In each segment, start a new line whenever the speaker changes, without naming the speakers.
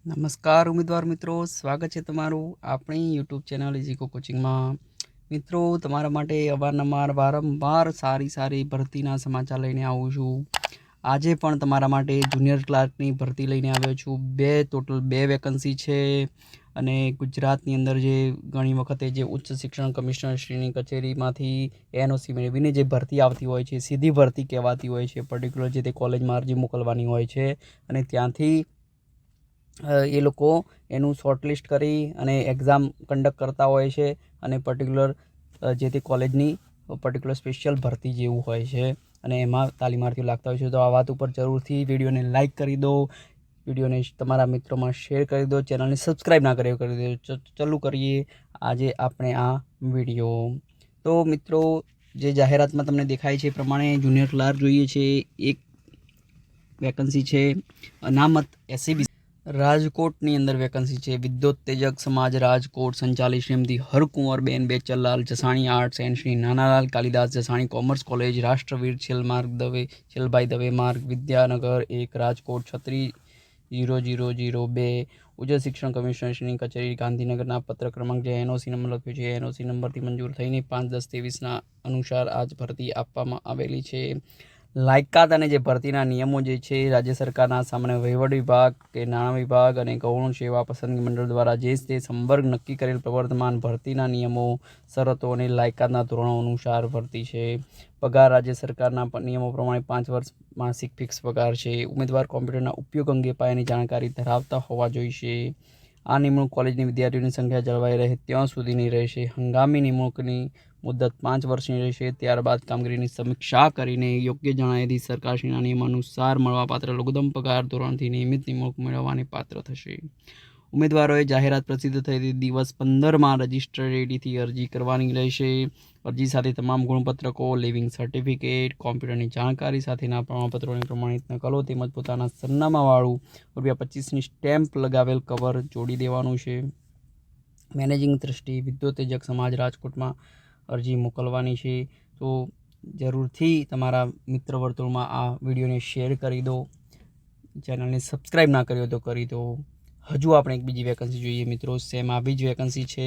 નમસ્કાર ઉમેદવાર મિત્રો, સ્વાગત છે તમારું આપણી યુટ્યુબ ચેનલ ઇઝીકો કોચિંગમાં। મિત્રો, તમારા માટે અવારનવાર વારંવાર સારી ભરતીના સમાચાર લઈને આવું છું। આજે પણ તમારા માટે જુનિયર ક્લાર્કની ભરતી લઈને આવ્યો છું। ટોટલ બે વેકન્સી છે અને ગુજરાતની અંદર જે ઘણી વખતે જે ઉચ્ચ શિક્ષણ કમિશનર શ્રીની કચેરીમાંથી એનઓસી મેળવીને જે ભરતી આવતી હોય છે, સીધી ભરતી કહેવાતી હોય છે। પર્ટિક્યુલર જે તે કોલેજમાં અરજી મોકલવાની હોય છે અને ત્યાંથી એ લોકો એનું શોર્ટલિસ્ટ કરી અને એક્ઝામ કંડક્ટ કરતા હોય છે અને પર્ટિક્યુલર જે તે કોલેજની પર્ટિક્યુલર સ્પેશિયલ ભરતી જેવું હોય છે અને એમાં તાલીમાર્થીઓ લાગતા હોય છે। તો આ વાત ઉપર જરૂરથી વિડીયોને લાઇક કરી દો, વિડીયોને તમારા મિત્રોમાં શેર કરી દો, ચેનલને સબસ્ક્રાઈબ ના કરી દો। ચાલુ કરીએ આજે આપણે આ વિડીયો। તો મિત્રો, જે જાહેરાતમાં તમને દેખાય છે એ પ્રમાણે જુનિયર ક્લાર્ક જોઈએ છે। એક વેકન્સી છે અનામત એસસીબીસી રાજકોટની અંદર વેકન્સી છે। વિદ્યોતેજક સમાજ રાજકોટ સંચાલિત Shrimati Harkunvarben Becharlal Jasani arts and Shri Nanalal Kalidas Jasani commerce college, Rashtravir Chhelbhai Dave Marg, Vidyanagar 1 Rajkot 360002। ઉચ્ચ શિક્ષણ કમિશનર શ્રીની કચેરી ગાંધીનગરના પત્ર ક્રમાંક જે એનઓસી નંબર લખ્યો છે એનઓસી નંબરથી મંજૂર થઈને 5/10/23ના અનુસાર આજ ભરતી આપવામાં આવેલી છે। લાયકાત અને જે ભરતીના નિયમો જે છે રાજ્ય સરકારના સામાન્ય વહીવટ વિભાગ કે નાણાં વિભાગ અને ગૌણ સેવા પસંદગી મંડળ દ્વારા જે તે સંવર્ગ નક્કી કરેલ પ્રવર્તમાન ભરતીના નિયમો, શરતો અને લાયકાતના ધોરણો અનુસાર ભરતી છે। પગાર રાજ્ય સરકારના નિયમો પ્રમાણે 5 વર્ષ માસિક ફિક્સ પગાર છે। ઉમેદવાર કોમ્પ્યુટરના ઉપયોગ અંગે પાયાની જાણકારી ધરાવતા હોવા જોઈશે। આ નિમણૂક કોલેજની વિદ્યાર્થીઓની સંખ્યા જળવાઈ રહે ત્યાં સુધીની રહેશે। હંગામી નિમણૂકની મુદ્દત 5 વર્ષની રહેશે। ત્યારબાદ કામગીરીની સમીક્ષા કરીને યોગ્ય જણાયેલી સરકારશ્રીના નિયમ અનુસાર મળવાપાત્ર લઘુત્તમ પગાર ધોરણથી નિયમિત નિમણૂક મેળવવાની પાત્ર થશે। ઉમેદવારોએ જાહેરાત પ્રસિદ્ધ થઈ દિવસ 15માં રજિસ્ટ્રેડીથી અરજી કરવાની રહેશે। અરજી સાથે તમામ ગુણપત્રકો, લિવિંગ સર્ટિફિકેટ, કોમ્પ્યુટરની જાણકારી સાથેના પ્રમાણપત્રોની પ્રમાણિત નકલો તેમજ પોતાના સરનામાવાળું ₹25ની સ્ટેમ્પ લગાવેલ કવર જોડી દેવાનું છે। મેનેજિંગ ટ્રસ્ટી વિદ્યોતેજક સમાજ રાજકોટમાં અરજી મોકલવાની છે। તો જરૂરથી તમારા મિત્ર વર્તુળમાં આ વિડીયોને શેર કરી દો, ચેનલને સબસ્ક્રાઈબ ના કરી હોય તો કરી દો। હજુ આપણે એક બીજી વેકન્સી જોઈએ મિત્રો, સેમ આવી જ વેકન્સી છે,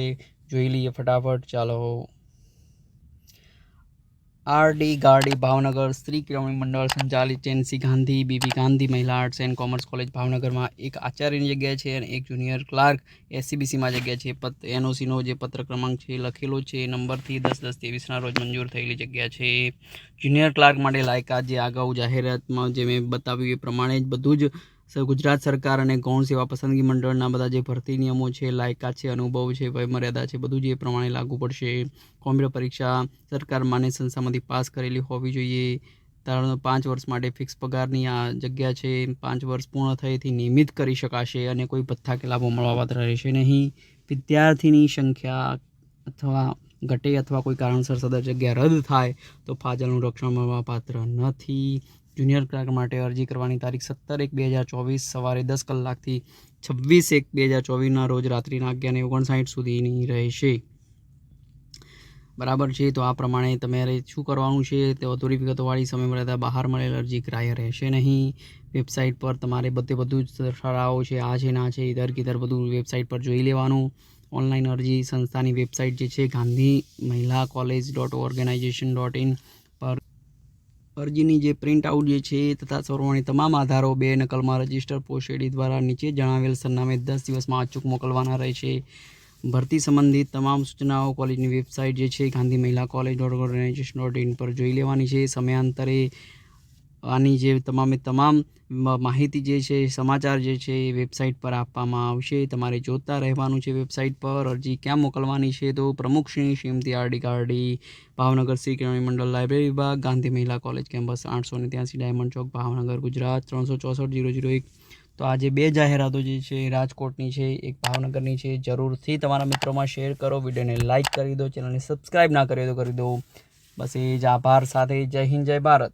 જોઈ લઈએ ફટાફટ। ચાલો, આરડી ગાર્ડી ભાવનગર શ્રી કેળવણી મંડળ સંચાલિત ટેન્સી ગાંધી બીબી ગાંધી મહિલા આર્ટ્સ એન્ડ કોમર્સ કોલેજ ભાવનગરમાં એક આચાર્યની જગ્યા છે અને એક જુનિયર ક્લાર્ક એસસીબીસીમાં જગ્યા છે। એનઓસીનો જે પત્ર ક્રમાંક છે લખેલો છે એ નંબરથી 10/10/23ના રોજ મંજૂર થયેલી જગ્યા છે। જુનિયર ક્લાર્ક માટે લાયકાત જે અગાઉ જાહેરાતમાં જે મેં બતાવ્યું એ પ્રમાણે જ બધું જ ગુજરાત સરકાર અને ગૌણ સેવા પસંદગી મંડળના બધા જે ભરતી નિયમો છે, લાયકાત છે, અનુભવ છે, વયમર્યાદા છે, બધું જ એ પ્રમાણે લાગુ પડશે। કોમ્પ્યુટર પરીક્ષા સરકાર માન્ય સંસ્થામાંથી પાસ કરેલી હોવી જોઈએ। 5 વર્ષ માટે ફિક્સ પગારની આ જગ્યા છે। 5 વર્ષ પૂર્ણ થયેથી નિયમિત કરી શકાશે અને કોઈ ભથ્થા કે લાભો મળવાપાત્ર રહેશે નહીં। વિદ્યાર્થીની સંખ્યા અથવા ઘટે અથવા કોઈ કારણસર સદર જગ્યા રદ થાય તો ફાજલનું રક્ષણ મળવાપાત્ર નથી। જુનિયર ક્લાર્ક માટે અરજી કરવાની તારીખ 17/1/2024 સવારે 10 કલાકથી 26/1/2024ના રોજ રાત્રિના 11:59 સુધીની રહેશે। બરાબર છે। તો આ પ્રમાણે તમારે શું કરવાનું છે તે અધૂરી વિગતોવાળી સમયમર્યાદા બહાર મળેલ અરજી ગ્રાહ્ય રહેશે નહીં। વેબસાઇટ પર તમારે બધું જ ઠરાવો છે, આ છે ના છે, ઇધર કિધર બધું વેબસાઇટ પર જોઈ લેવાનું। ઓનલાઈન અરજી સંસ્થાની વેબસાઇટ જે છે ગાંધી મહિલા કોલેજ .organization.in પર અરજીની જે પ્રિન્ટ આઉટ જે છે તથા સર્વોની તમામ આધારો 2 નકલમાં રજિસ્ટર પોસ્ટ એડી દ્વારા નીચે જણાવેલ સરનામે 10 દિવસમાં અચૂક મોકલવાના રહેશે। ભરતી સંબંધિત તમામ સૂચનાઓ કોલેજની વેબસાઇટ જે છે ગાંધી મહિલા કોલેજ .organization.in પર જોઈ લેવાની છે। સમયાંતરે આની જે તમામ માહિતી જે છે, સમાચાર જે છે એ વેબસાઇટ પર આપવામાં આવશે, તમારે જોતા રહેવાનું છે વેબસાઇટ પર। અરજી ક્યાં મોકલવાની છે તો પ્રમુખ શ્રીમતી આરડી ગાર્ડી, ભાવનગર શ્રી કેળવણી મંડળ લાઇબ્રેરી વિભાગ, ગાંધી મહિલા કોલેજ કેમ્પસ 883 ડાયમંડ ચોક ભાવનગર ગુજરાત 364-001। તો આજે બે જાહેરાતો જે છે રાજકોટની છે, એક ભાવનગરની છે। જરૂરથી તમારા મિત્રોમાં શેર કરો, વિડીયોને લાઇક કરી દો, ચેનલને સબસ્ક્રાઈબ ના કરી તો કરી દો। બસ એ જ આભાર સાથે જય હિન્દ, જય ભારત।